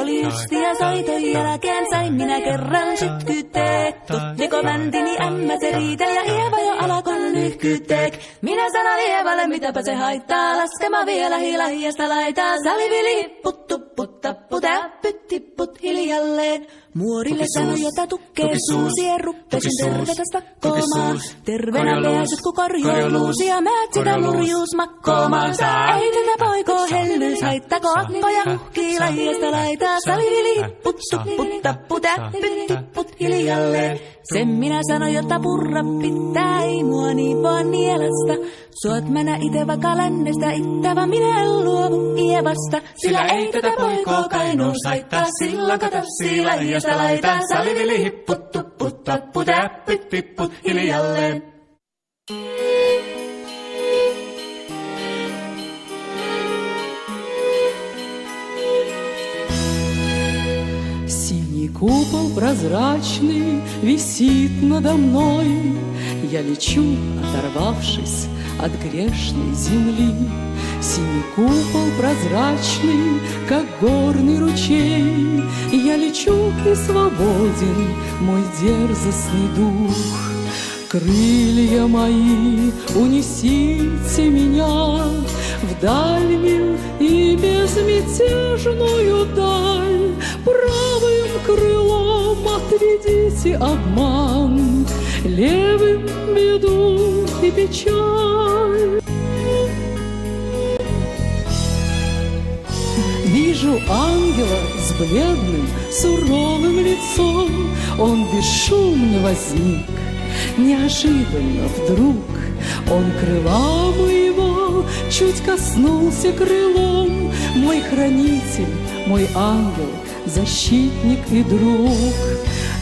oli ysti ja soiton jälkeen sain minä kerran sytkyteek. Tuttiko mäntini ämmä se riitel ja Ieva jo alakon nyhkyteek. Minä sanoin Ievalle mitäpä se haittaa, laskema vielä hiilahijasta laitaa. Salivili hipput tupput tapput äppyt tipput hiljalleen. Muorille sanoi, jota tukkee suusien ruppesin tervetä stakkoomaan. Terveenä pääset, kun korjouluusi ja määt sitä murjuus makkoomaan. Ei tätä poikoo hellys, haittako akkoja huhkii laijasta laitaa. Salivili hipput, tupput, tapput, äppyt, tipput hiljalleen. Sen minä sanoin, jota purra pitää, ei mua niin vaan nielasta. Suot mänä ite vaikka lännestä ittävä, minä en luovu Ievasta. Sillä ei tätä poikoo Kainuus haittaa, silloin kato laijasta laitaa. Salivili hipput, tupput, tapput, äppyt, tipput hiljalleen. Купол прозрачный висит надо мной. Я лечу, оторвавшись от грешной земли. Синий купол прозрачный, как горный ручей. Я лечу и свободен мой дерзостный дух. Крылья мои, унесите меня в дальнюю и безмятежную даль. Правым крылом отведите обман, левым беду и печаль. Вижу ангела с бледным, суровым лицом. Он бесшумно возник, неожиданно вдруг. Он крыла моего чуть коснулся крылом. Мой хранитель, мой ангел, защитник и друг.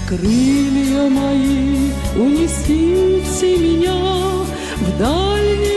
Крылья мои, унесите меня в дальний